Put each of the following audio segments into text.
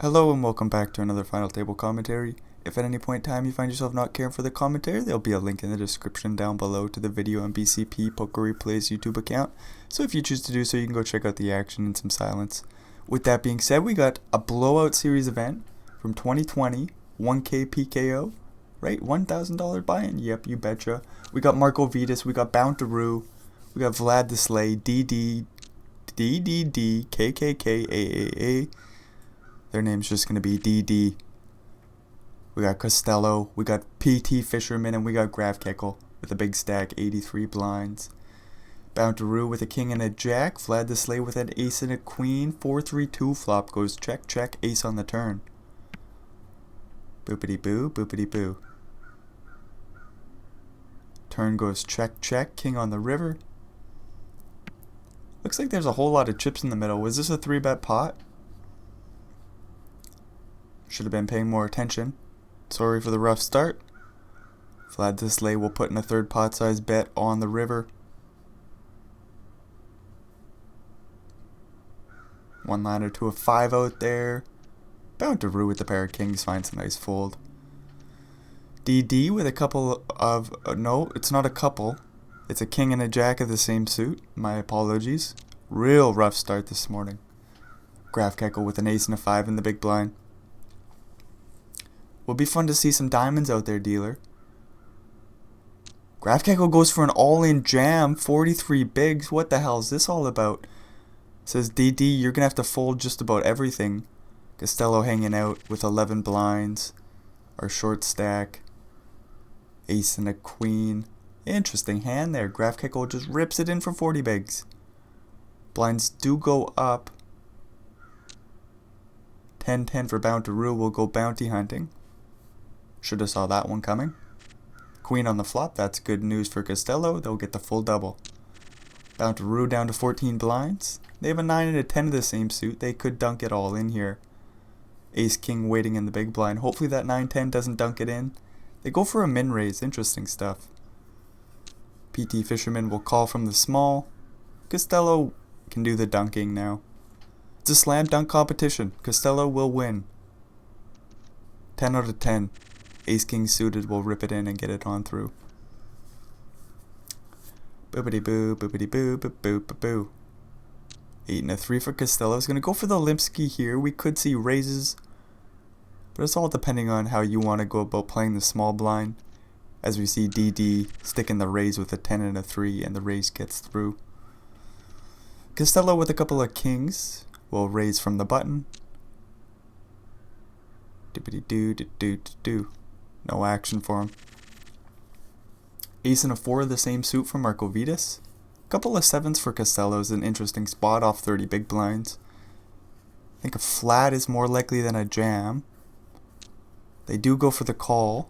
Hello and welcome back to another final table commentary. If at any point in time you find yourself not caring for the commentary, there'll be a link in the description down below to the video on BCP Poker Replays YouTube account. So if you choose to do so, you can go check out the action in some silence. With that being said, we got a blowout series event from 2020, 1K PKO, right? $1,000 buy-in, yep, you betcha. We got Marco Vitas, we got Bountaroo, we got Vlad the Slay, DD, DDD, KKK, AAA. Their name's just going to be DD. We got Costello, we got PT Fisherman, and we got Graf Keckle with a big stack, 83 blinds. Bountaroo with a king and a jack. Vlad the Slay with an ace and a queen. 4-3-2 flop goes check, check, ace on the turn. Boopity boo, boopity boo. Turn goes check, check, king on the river. Looks like there's a whole lot of chips in the middle. Was this a 3-bet pot? Should have been paying more attention. Sorry for the rough start. Vlad the Slay will put in a third pot size bet on the river. One liner to a 5 out there. Bountaroo with the pair of kings finds a nice fold. DD with a couple of, no, it's not a couple. It's a king and a jack of the same suit. My apologies. Real rough start this morning. Graf Keckle with an ace and a 5 in the big blind. Will be fun to see some diamonds out there, dealer. Graf Keckle goes for an all-in jam, 43 bigs. What the hell is this all about? Says DD, you're gonna have to fold just about everything. Costello hanging out with 11 blinds. Our short stack. Ace and a queen. Interesting hand there. Graf Keckle just rips it in for 40 bigs. Blinds do go up. 10-10 for Bountaroo. Will go bounty hunting. Should have saw that one coming. Queen on the flop. That's good news for Costello. They'll get the full double. Bountaroo down to 14 blinds. They have a 9 and a 10 of the same suit. They could dunk it all in here. Ace King waiting in the big blind. Hopefully that 9-10 doesn't dunk it in. They go for a min raise. Interesting stuff. PT Fisherman will call from the small. Costello can do the dunking now. It's a slam dunk competition. Costello will win. 10 out of 10. Ace King suited will rip it in and get it on through. Boopity boo, boopity boo, boop boo, boop boo. 8 and a 3 for Costello. Is going to go for the Limpsky here. We could see raises, but it's all depending on how you want to go about playing the small blind. As we see DD sticking the raise with a 10 and a 3, and the raise gets through. Costello with a couple of kings will raise from the button. Doopity doo doo doo doo. No action for him. Ace and a 4 of the same suit for Marco Vitas. Couple of 7s for Costello is an interesting spot off 30 big blinds. I think a flat is more likely than a jam. They do go for the call.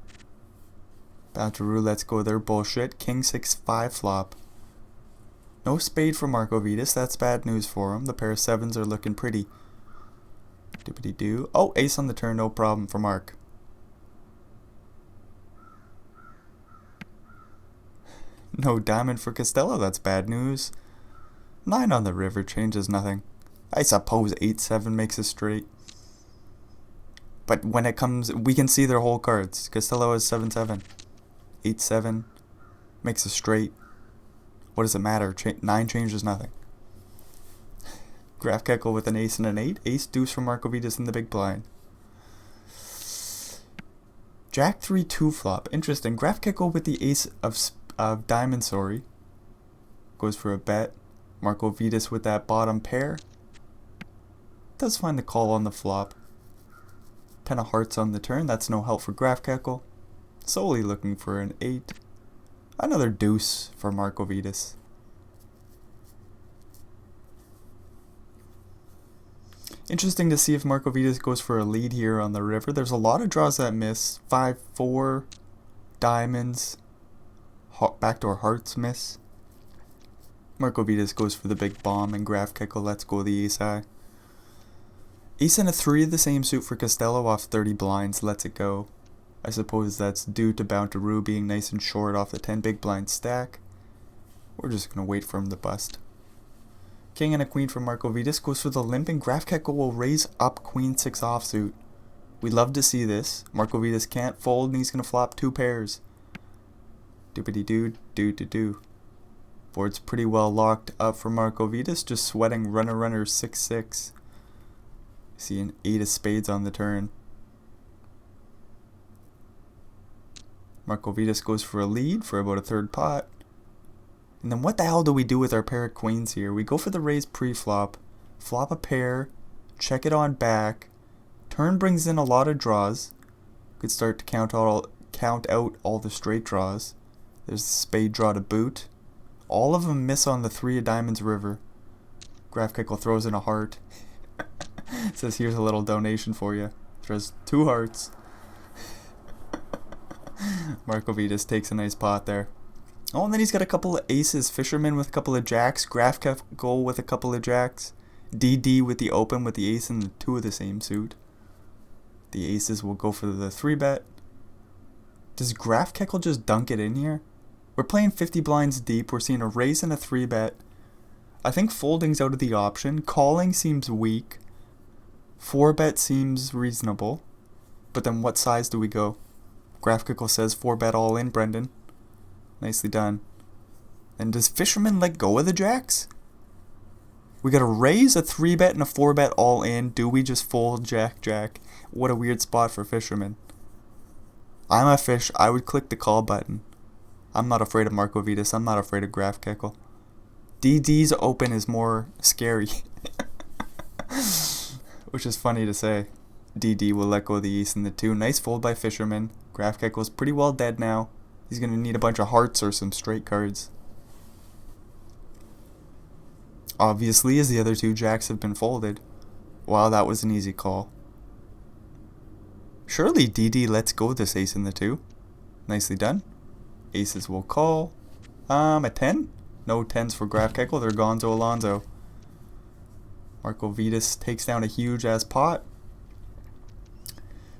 Bountaroo lets go their bullshit. King 6-5 flop. No spade for Marco Vitas. That's bad news for him. The pair of 7s are looking pretty. Doopity doo. Oh, ace on the turn. No problem for Mark. No diamond for Costello. That's bad news. 9 on the river changes nothing. I suppose 8-7 makes a straight. But when it comes, we can see their whole cards. Costello has 7-7. 8-7 makes a straight. What does it matter? 9 changes nothing. Graf Keckle with an ace and an 8. Ace deuce for Marco Vitas in the big blind. Jack 3-2 flop. Interesting. Graf Keckle with the ace of diamond, sorry. Goes for a bet. Marco Vitas with that bottom pair. Does find the call on the flop. 10 of hearts on the turn. That's no help for Graf Keckle. Solely looking for an 8. Another deuce for Marco Vitas. Interesting to see if Marco Vitas goes for a lead here on the river. There's a lot of draws that miss. 5-4, diamonds, backdoor hearts miss. Marco Vitas goes for the big bomb, and Graf Keckle lets go the ace high. Ace and a 3 of the same suit for Costello off 30 blinds, lets it go. I suppose that's due to Bountaroo being nice and short off the 10 big blind stack. We're just going to wait for him to bust. King and a queen for Marco Vitas goes for the limp, and Graf Kekko will raise up queen 6 offsuit. We love to see this. Marco Vitas can't fold, and he's going to flop 2 pairs. Doopity-doo. Board's pretty well locked up for Marco Vitas, just sweating runner 6-6. See an 8 of spades on the turn. Marco Vitas goes for a lead for about a third pot. And then what the hell do we do with our pair of queens here? We go for the raise pre-flop, flop a pair, check it on back. Turn brings in a lot of draws. Could start to count out all the straight draws. There's the spade draw to boot. All of them miss on the 3 of diamonds river. Graf Kekko throws in a heart. Says here's a little donation for you. Throws 2 hearts. Marco Vitas takes a nice pot there. Oh, and then he's got a couple of aces. Fisherman with a couple of jacks. Graf Kekko with a couple of jacks. DD with the open with the ace and the 2 of the same suit. The aces will go for the 3-bet. Does Graf Kekko just dunk it in here? We're playing 50 blinds deep. We're seeing a raise and a 3-bet. I think folding's out of the option. Calling seems weak. 4-bet seems reasonable. But then what size do we go? Graf Kekko says 4-bet all in, Brendan. Nicely done. And does Fisherman let go of the jacks? We got a raise, a 3-bet, and a 4-bet all in. Do we just fold jack? What a weird spot for Fisherman. I'm a fish. I would click the call button. I'm not afraid of Marco Vitas. I'm not afraid of Graf Kekko. DD's open is more scary. Which is funny to say. DD will let go of the ace and the 2. Nice fold by Fisherman. Graf Kekko's pretty well dead now. He's going to need a bunch of hearts or some straight cards. Obviously, as the other 2 jacks have been folded. Wow, that was an easy call. Surely DD lets go of this ace and the 2. Nicely done. Aces will call. A 10? No 10s for Graf Kekko. They're Gonzo Alonzo. Marco Vitas takes down a huge ass pot.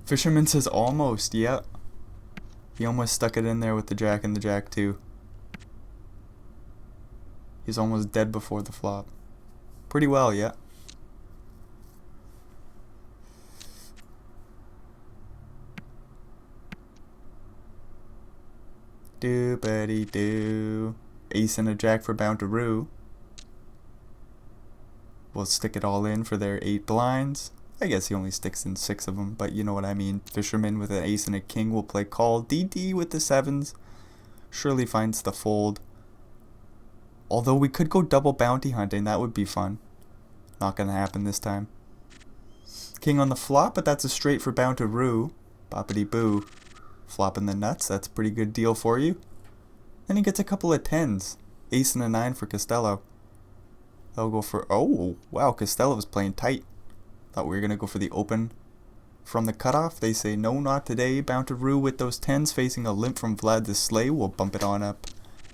Fisherman says almost. Yeah. He almost stuck it in there with the jack and the jack too. He's almost dead before the flop. Pretty well, yeah. Doopity-doo. Ace and a jack for Bountaroo. We'll stick it all in for their 8 blinds. I guess he only sticks in 6 of them, but you know what I mean. Fisherman with an ace and a king will play call. DD with the 7s. Surely finds the fold. Although we could go double bounty hunting. That would be fun. Not going to happen this time. King on the flop, but that's a straight for Bountaroo. Boppity boo. Flopping the nuts. That's a pretty good deal for you. Then he gets a couple of 10s. Ace and a 9 for Costello. They'll go for... Oh, wow. Costello was playing tight. Thought we were going to go for the open from the cutoff. They say, no, not today. Bountaroo with those 10s facing a limp from Vlad the Slay. We'll bump it on up.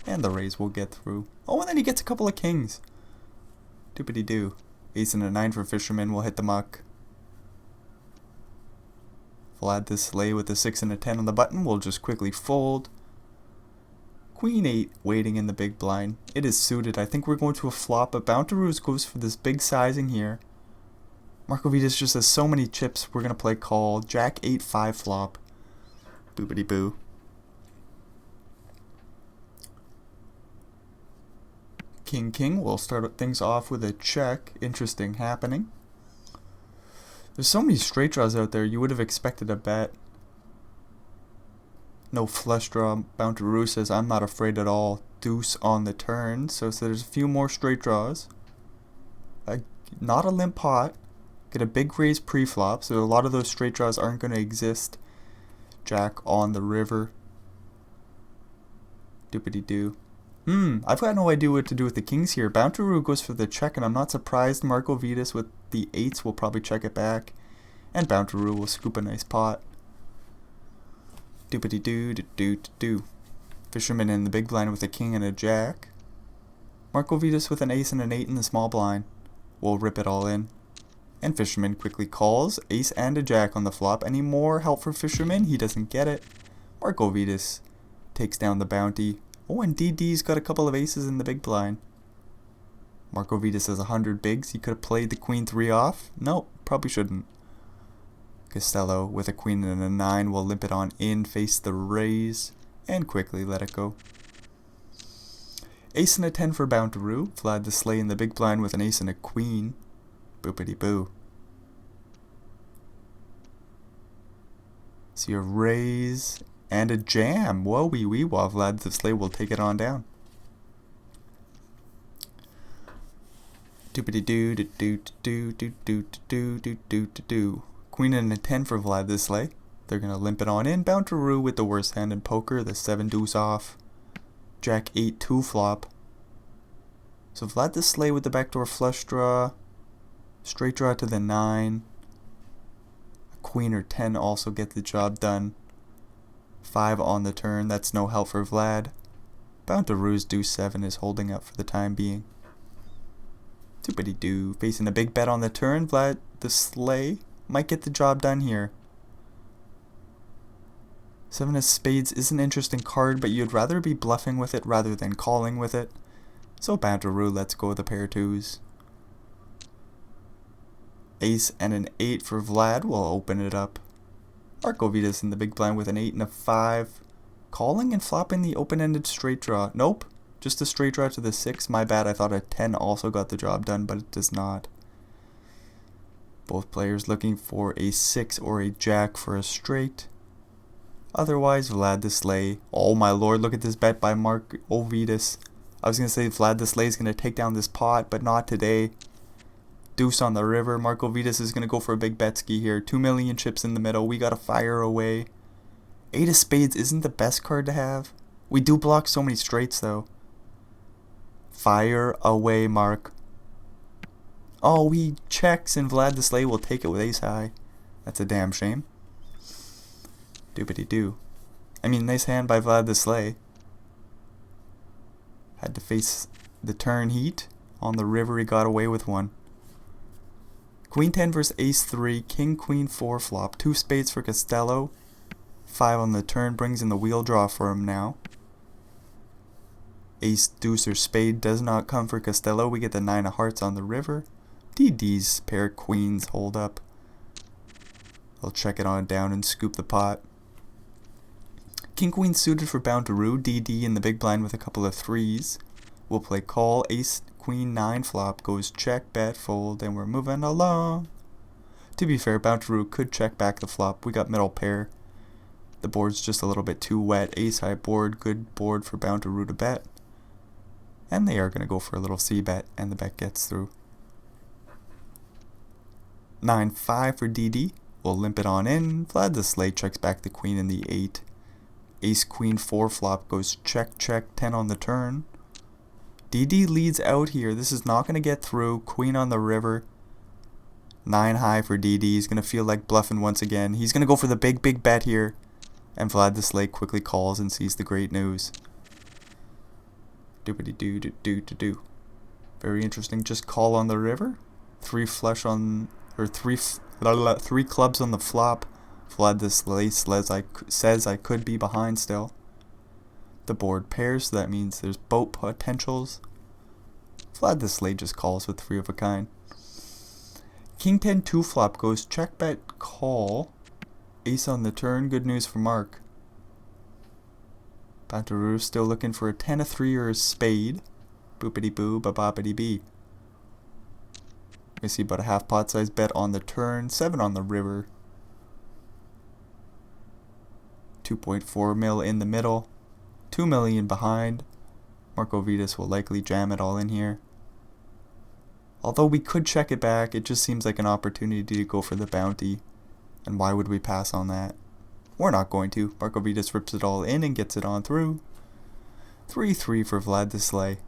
And the raise will get through. Oh, and then he gets a couple of kings. Doopity-doo. Ace and a 9 for Fisherman will hit the muck. Vlad the Slay with a 6 and a 10 on the button will just quickly fold. Queen 8 waiting in the big blind. It is suited. I think we're going to a flop, but Bountaroo goes for this big sizing here. Marco Vitas just has so many chips. We're going to play call. Jack 8-5 flop. Boopity boo. King. We'll start things off with a check. Interesting happening. There's so many straight draws out there. You would have expected a bet. No flush draw. Bountaroo says, I'm not afraid at all. Deuce on the turn. So there's a few more straight draws. Not a limp pot. Get a big raise pre-flop, so a lot of those straight draws aren't going to exist. Jack on the river. Doopity-doo. I've got no idea what to do with the kings here. Bountaroo goes for the check, and I'm not surprised. Marco Vitas with the 8s will probably check it back. And Bountaroo will scoop a nice pot. Doopity-doo. Fisherman in the big blind with a king and a jack. Marco Vitas with an ace and an 8 in the small blind. We'll rip it all in. And Fisherman quickly calls. Ace and a jack on the flop. Any more help for Fisherman? He doesn't get it. Marco Vitas takes down the bounty. Oh, and DD's got a couple of aces in the big blind. Marco Vitas has 100 bigs. He could have played the queen 3 off. Nope, probably shouldn't. Costello with a queen and a 9 will limp it on in, face the raise, and quickly let it go. Ace and a 10 for Bountaroo. Vlad the Slay in the big blind with an ace and a queen. Boopity boo. So you raise and a jam. Whoa wee wee, while Vlad the Slay will take it on down. Doopity doo doo doo doo doo doo doo doo doo doo. Queen and a 10 for Vlad the Slay. They're gonna limp it on in. Bountaroo with the worst hand in poker, the 7 deuce off. Jack 8 2 flop. So Vlad the Slay with the backdoor flush draw. Straight draw to the 9. A queen or 10 also get the job done. 5 on the turn, that's no help for Vlad. Bountaroo's deuce 7 is holding up for the time being. Doopity doo. Facing a big bet on the turn, Vlad the Slay might get the job done here. 7 of spades is an interesting card, but you'd rather be bluffing with it rather than calling with it. So Bountaroo lets go of the pair 2s. Ace and an 8 for Vlad will open it up. Marco Vitas in the big blind with an 8 and a 5. Calling and flopping the open-ended straight draw. Nope, just a straight draw to the 6. My bad, I thought a 10 also got the job done, but it does not. Both players looking for a 6 or a jack for a straight. Otherwise, Vlad the Slay. Oh my lord, look at this bet by Marco Vitas. I was going to say Vlad the Slay is going to take down this pot, but not today. Deuce on the river. Marco Vitas is going to go for a big bet ski here. 2 million chips in the middle. We got to fire away. 8 of spades isn't the best card to have. We do block so many straights though. Fire away, Mark. Oh, he checks and Vlad the Slay will take it with ace high. That's a damn shame. Doopity doo. I mean, nice hand by Vlad the Slay. Had to face the turn heat. On the river, he got away with one. Queen 10 versus ace 3. King queen 4 flop. 2 spades for Costello. 5 on the turn brings in the wheel draw for him now. Ace, deuce, or spade does not come for Costello. We get the 9 of hearts on the river. DD's pair queens hold up. They'll check it on down and scoop the pot. King queen suited for Bountaroo. DD in the big blind with a couple of 3s. We'll play call. Ace queen 9 flop goes check, bet, fold, and we're moving along. To be fair, Bountaroo could check back the flop. We got middle pair. The board's just a little bit too wet. Ace high board, good board for Bountaroo to bet. And they are going to go for a little C bet, and the bet gets through. 9-5 for DD. We'll limp it on in. Vlad the Slay checks back the queen and the 8. Ace queen 4 flop goes check, check, 10 on the turn. DD leads out here. This is not going to get through. Queen on the river. 9 high for DD. He's going to feel like bluffing once again. He's going to go for the big bet here. And Vlad the Slay quickly calls and sees the great news. Doopity doo doo doo doo doo. Very interesting. Just call on the river. 3 flush on, or 3 clubs on the flop. Vlad the Slay says I could be behind still. The board pairs, so that means there's boat potentials. Vlad the Slay just calls with 3 of a kind. King 10 2 flop goes check, bet, call. Ace on the turn. Good news for Mark. Bountaroo still looking for a 10 of 3 or a spade. Boopity boo, ba-boppity bee. We see about a half pot size bet on the turn. 7 on the river. 2.4 mil in the middle. 2 million behind. Marco Vitas will likely jam it all in here. Although we could check it back, it just seems like an opportunity to go for the bounty. And why would we pass on that? We're not going to. Marco Vitas rips it all in and gets it on through. 3-3 for Vlad the Slay.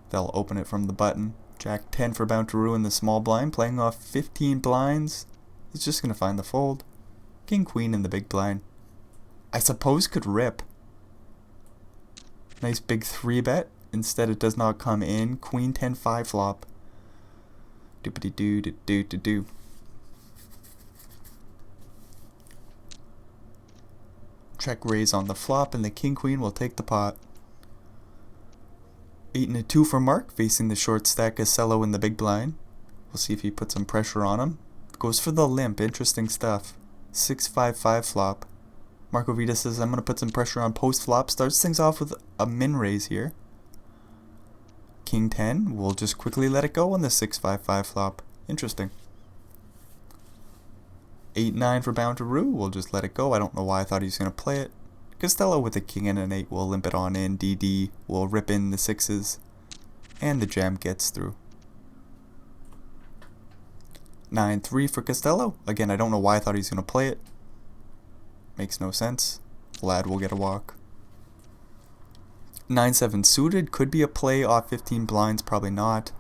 They'll open it from the button. Jack 10 for Bountaroo in the small blind, playing off 15 blinds. He's just going to find the fold. King Queen in the big blind. I suppose could rip. Nice big 3 bet. Instead it does not come in. Queen 10 5 flop. Doopity doo doo doo doo doo. Check raise on the flop and the King Queen will take the pot. 8 and a 2 for Mark, facing the short stack Castello in the big blind. We'll see if he puts some pressure on him. Goes for the limp, interesting stuff. 6-5-5 flop. Marco Vita says, I'm going to put some pressure on post flop. Starts things off with a min raise here. King 10, we'll just quickly let it go on the 6-5-5 flop. Interesting. 8-9 for Bountaroo, we'll just let it go. I don't know why I thought he was going to play it. Castello with a king and an 8 will limp it on in. DD will rip in the 6s. And the jam gets through. 9-3 for Castello. Again, I don't know why I thought he was going to play it. Makes no sense. Vlad will get a walk. 9-7 suited. Could be a play off 15 blinds. Probably not.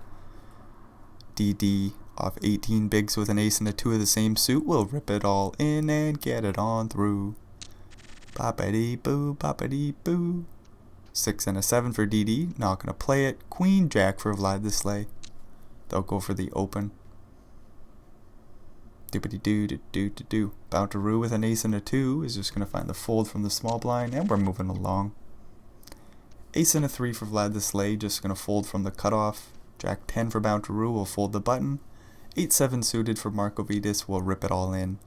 DD off 18 bigs with an ace and a 2 of the same suit. We'll rip it all in and get it on through. Boppity boo, boppity boo. 6 and a 7 for DD. Not going to play it. Queen Jack for Vlad the Slay. They'll go for the open. Doopity doo doo doo doo doo. Bountaroo with an ace and a 2 is just going to find the fold from the small blind, and we're moving along. Ace and a 3 for Vlad the Slay, just going to fold from the cutoff. Jack 10 for Bountaroo will fold the button. 8-7 suited for Marco Vitas will rip it all in.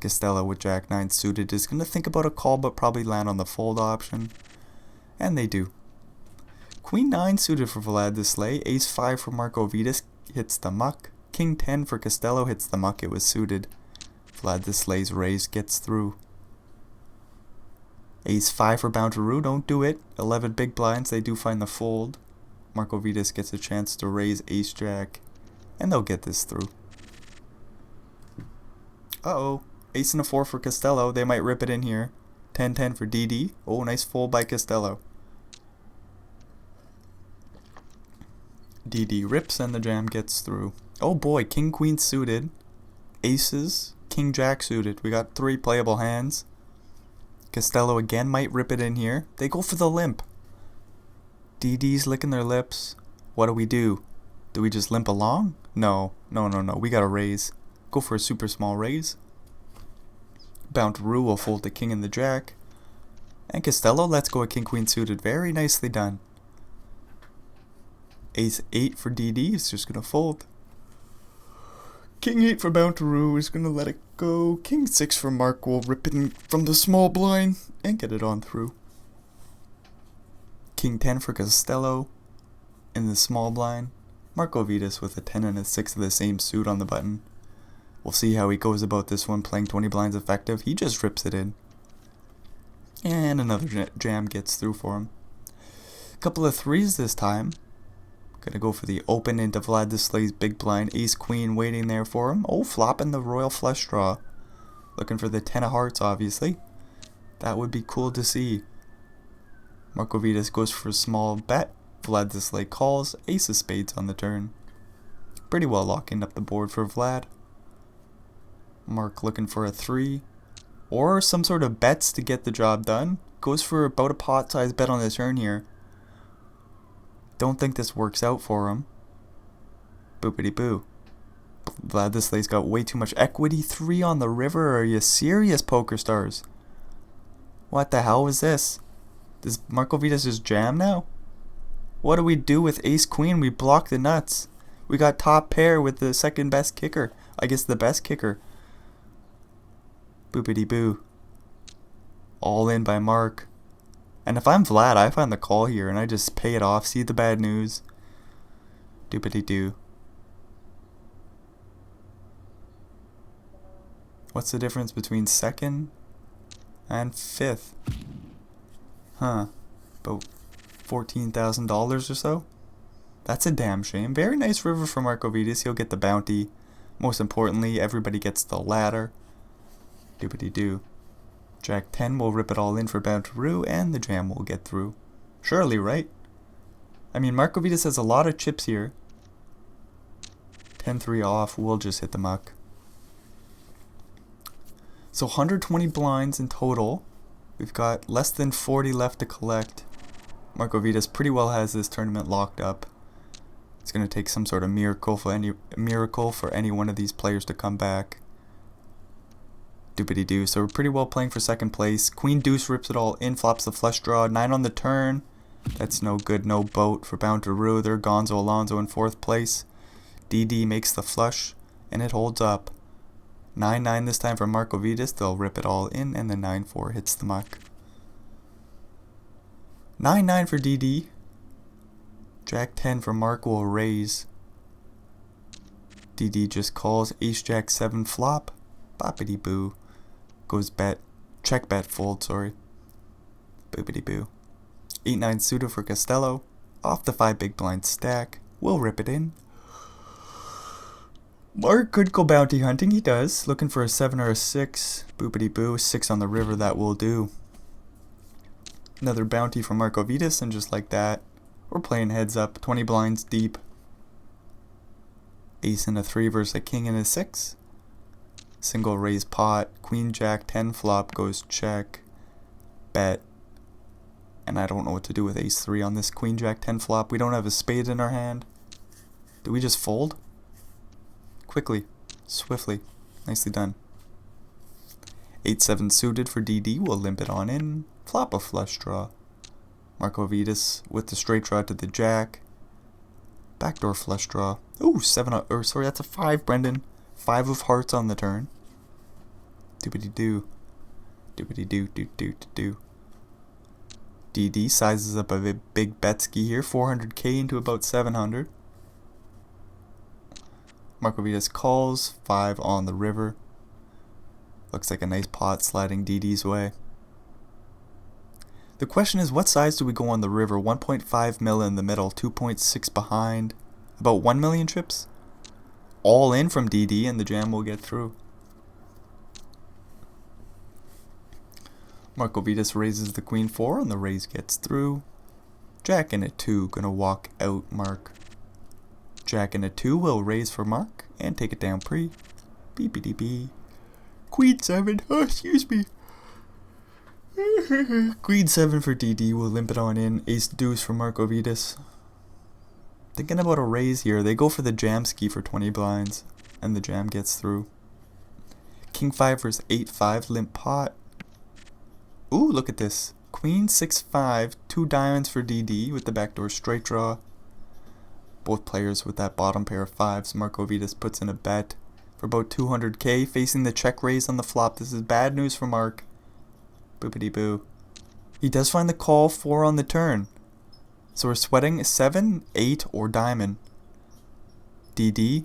Castello with Jack 9 suited is going to think about a call but probably land on the fold option. And they do. Queen 9 suited for Vlad the Slay. Ace 5 for Marco Vitas hits the muck. King 10 for Castello hits the muck, it was suited. Vlad the Slay's raise gets through. Ace 5 for Bountaroo, don't do it. 11 big blinds, they do find the fold. Marco Vitas gets a chance to raise Ace Jack, and they'll get this through. Uh-oh, ace and a 4 for Castello, they might rip it in here. 10-10 for DD, oh nice fold by Castello. DD rips and the jam gets through. Oh boy, King Queen suited, aces, King Jack suited. We got 3 playable hands. Castello again might rip it in here. They go for the limp. DD's licking their lips. What do? Do we just limp along? No. We gotta raise. Go for a super small raise. Bountaroo will fold the king and the jack. And Castello lets go a King Queen suited. Very nicely done. Ace 8 for DD is just gonna fold. King 8 for Bountaroo is going to let it go. King 6 for Mark will rip it in from the small blind and get it on through. King 10 for Castello in the small blind. Marco Vitas with a 10 and a 6 of the same suit on the button. We'll see how he goes about this one playing 20 blinds effective. He just rips it in. And another jam gets through for him. Couple of 3s this time. Gonna go for the open into Vlad the Slay's big blind. Ace Queen waiting there for him. Oh, flopping the royal flush draw. Looking for the 10 of hearts, obviously. That would be cool to see. Marco Vitas goes for a small bet. Vlad the Slay calls. Ace of spades on the turn. Pretty well locking up the board for Vlad. Mark looking for a 3. Or some sort of bets to get the job done. Goes for about a pot size bet on the turn here. Don't think this works out for him. Boopity boo. Vlad the Slay's got way too much equity. 3 on the river. Are you serious, Poker Stars? What the hell is this? Does Marco Vitas just jam now? What do we do with Ace Queen? We block the nuts. We got top pair with the second best kicker. I guess the best kicker. Boopity boo. All in by Mark. And if I'm Vlad, I find the call here and I just pay it off, see the bad news. Doopity doo. What's the difference between 2nd and 5th? Huh. About $14,000 or so? That's a damn shame. Very nice river for Marco Vitas. He'll get the bounty. Most importantly, everybody gets the ladder. Doopity doo. Jack 10 will rip it all in for Bountaroo, and the jam will get through. Surely, right? I mean, Marco Vitas has a lot of chips here. 10-3 off, we'll just hit the muck. So 120 blinds in total. We've got less than 40 left to collect. Marco Vitas pretty well has this tournament locked up. It's going to take some sort of miracle for any one of these players to come back. Doopity doo. So we're pretty well playing for second place. Queen deuce rips it all in, flops the flush draw. 9 on the turn. That's no good, no boat for Bountaroo. They're Gonzo Alonso in 4th place. DD makes the flush, and it holds up. 9-9 this time for Marco Vitas. They'll rip it all in, and the 9-4 hits the muck. 9-9 for DD. Jack 10 for Mark will raise. DD just calls. Ace Jack 7 flop. Boppity boo. Goes bet. Check bet fold, sorry. Boopity boo. 8-9 suited for Costello. Off the 5 big blind stack. We'll rip it in. Mark could go bounty hunting. He does. Looking for a 7 or a 6. Boopity boo. 6 on the river. That will do. Another bounty from Marco Vitas, and just like that, we're playing heads up. 20 blinds deep. Ace and a 3 versus a king and a 6. Single raise pot. Queen Jack 10 flop goes check. Bet. And I don't know what to do with ace 3 on this Queen Jack 10 flop. We don't have a spade in our hand. Do we just fold? Quickly. Swiftly. Nicely done. 8-7 suited for DD. We'll limp it on in. Flop a flush draw. Marco Vitas with the straight draw to the jack. Backdoor flush draw. Ooh, 7, or sorry, that's a 5, Brendan. 5 of hearts on the turn. Doobity doo. Doobity doo doo doo doo. DD sizes up a big betski here. 400k into about 700. Marco Vitas calls. 5 on the river. Looks like a nice pot sliding DD's way. The question is, what size do we go on the river? 1.5 mil in the middle, 2.6 behind. About 1 million chips? All in from DD, and the jam will get through. Marco Vitas raises the queen 4, and the raise gets through. Jack and a 2, gonna walk out Mark. Jack and a 2 will raise for Mark, and take it down pre. Beepity-bee. Queen 7, oh, excuse me. Queen 7 for DD, will limp it on in. Ace deuce for Marco Vitas. Thinking about a raise here. They go for the jam ski for 20 blinds, and the jam gets through. King 5 versus 8-5, limp pot. Ooh, look at this. Queen 6-5, 2 diamonds for DD with the backdoor straight draw. Both players with that bottom pair of 5s. Marco Vitas puts in a bet for about 200k, facing the check raise on the flop. This is bad news for Mark. Boopity boo. He does find the call 4 on the turn. So we're sweating 7, 8, or diamond. DD.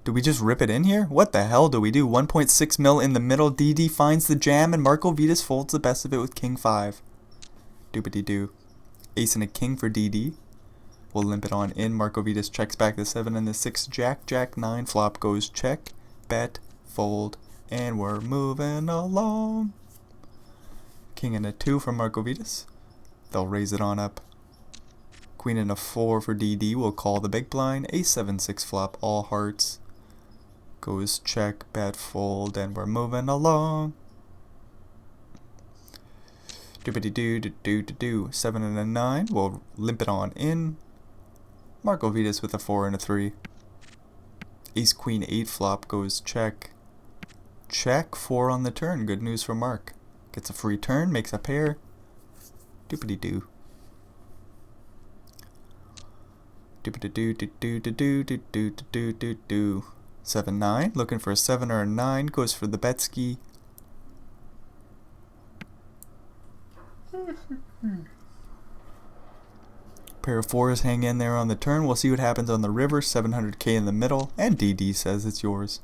Do we just rip it in here? What the hell do we do? 1.6 mil in the middle. DD finds the jam, and Marco Vitas folds the best of it with king 5. Doopity doo. Ace and a king for DD. We'll limp it on in. Marco Vitas checks back the 7 and the 6. Jack, Jack 9 flop goes check, bet, fold, and we're moving along. King and a 2 from Marco Vitas. They'll raise it on up. Queen and a 4 for DD. We'll call the big blind. Ace 7, 6 flop, all hearts. Goes check, bet, fold, and we're moving along. Doopity doo doo doo doo doo. 7 and a 9. We'll limp it on in. Marco Vitas with a 4 and a 3. Ace Queen 8 flop goes check. Check, 4 on the turn. Good news for Mark. Gets a free turn, makes a pair. Doopity doo. Doopity doo doo doo doo doo doo doo doo doo doo. 7-9, looking for a 7 or a 9, goes for the bet ski. Pair of 4s hang in there on the turn. We'll see what happens on the river. 700k in the middle, and DD says it's yours.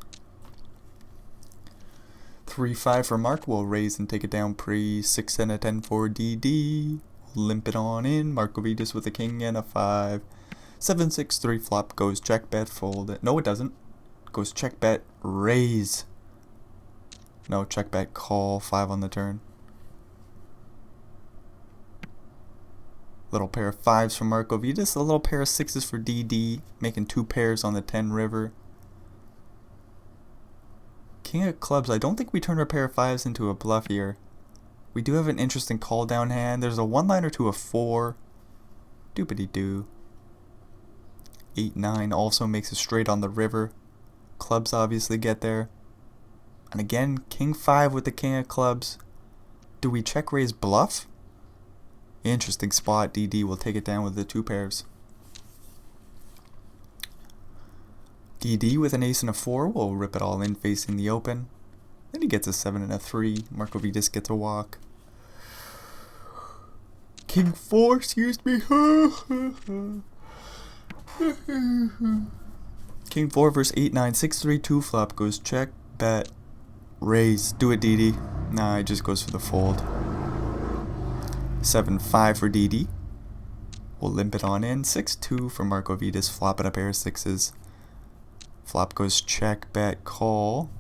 3-5 for Mark. We'll raise and take it down pre. 6 and a 10 for DD. Limp it on in. Marco Vitas with a king and a 5. 7-6 3 flop goes check, bet, fold. No, it doesn't. Goes check, bet, raise. No, check, bet, call. 5 on the turn. Little pair of 5s from Marco Vitas. A little pair of 6s for DD. Making 2 pairs on the 10 river. King of clubs. I don't think we turned our pair of 5s into a bluff here. We do have an interesting call down hand. There's a 1-liner to a 4. Doopity doo. 8-9 also makes a straight on the river. Clubs obviously get there. And again, king 5 with the king of clubs. Do we check raise bluff? Interesting spot. DD will take it down with the 2 pairs. DD with an ace and a 4 will rip it all in facing the open. Then he gets a 7 and a 3. Markovitis gets a walk. King 4, excuse me. King 4 versus 8, 9, 6, 3, 2 flop goes check, bet, raise. Do it, DD. Nah, it just goes for the fold. 7, 5 for DD. We'll limp it on in. 6, 2 for Markovitis. Flop it a pair of 6s. Flop goes check, bet, call.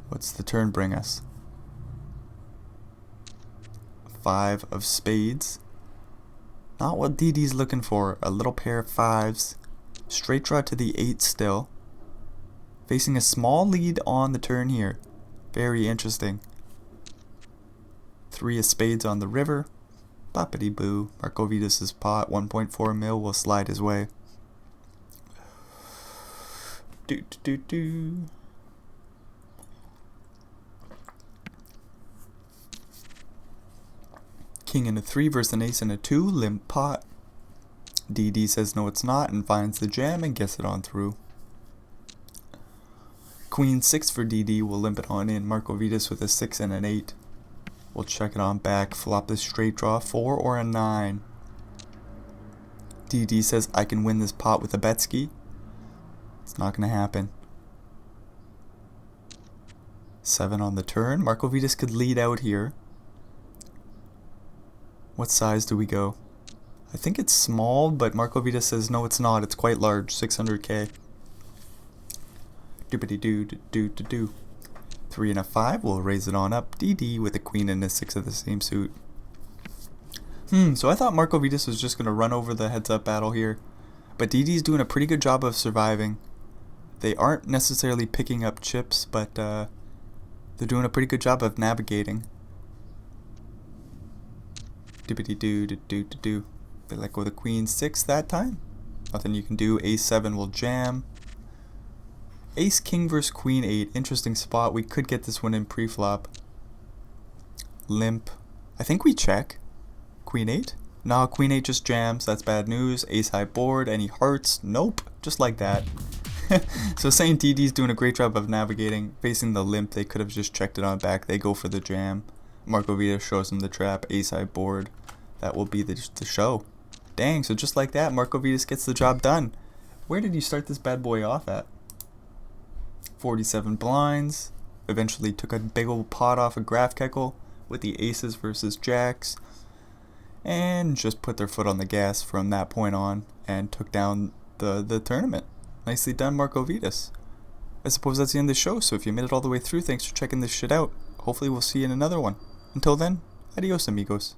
What's the turn bring us? 5 of spades. Not what DD's looking for. A little pair of 5s. Straight draw to the 8 still. Facing a small lead on the turn here. Very interesting. 3 of spades on the river. Boppity boo. Markovitis' pot. 1.4 mil will slide his way. Do. King and a 3 versus an ace and a 2. Limp pot. DD says no it's not and finds the jam and gets it on through. Queen 6 for DD will limp it on in. Markovitis with a 6 and an 8. We'll check it on back. Flop the straight draw. 4 or a 9. DD says I can win this pot with a betski. It's not going to happen. 7 on the turn. Markovitis could lead out here. What size do we go? I think it's small, but Markovitis says no it's not. It's quite large. 600k. Doopity-doo. 3 and a 5. We'll raise it on up. DD with a queen and a 6 of the same suit. So I thought Markovitis was just going to run over the heads-up battle here. But DD's doing a pretty good job of surviving. They aren't necessarily picking up chips, but they're doing a pretty good job of navigating. Doopity-doo. They let go of the queen 6 that time. Nothing you can do. Ace 7 will jam. Ace king versus queen 8. Interesting spot. We could get this one in pre-flop. Limp. I think we check. Queen 8? No, queen 8 just jams. That's bad news. Ace high board. Any hearts? Nope. Just like that. So saying DD's doing a great job of navigating. Facing the limp, they could have just checked it on back. They go for the jam. Markovitis shows him the trap. Ace high board. That will be the show. Dang, so just like that, Markovitis gets the job done. Where did you start this bad boy off at? 47 blinds. Eventually took a big old pot off a Graf Keckle with the aces versus jacks. And just put their foot on the gas from that point on and took down the tournament. Nicely done, Markovitis. I suppose that's the end of the show, so if you made it all the way through, thanks for checking this shit out. Hopefully we'll see you in another one. Until then, adios amigos.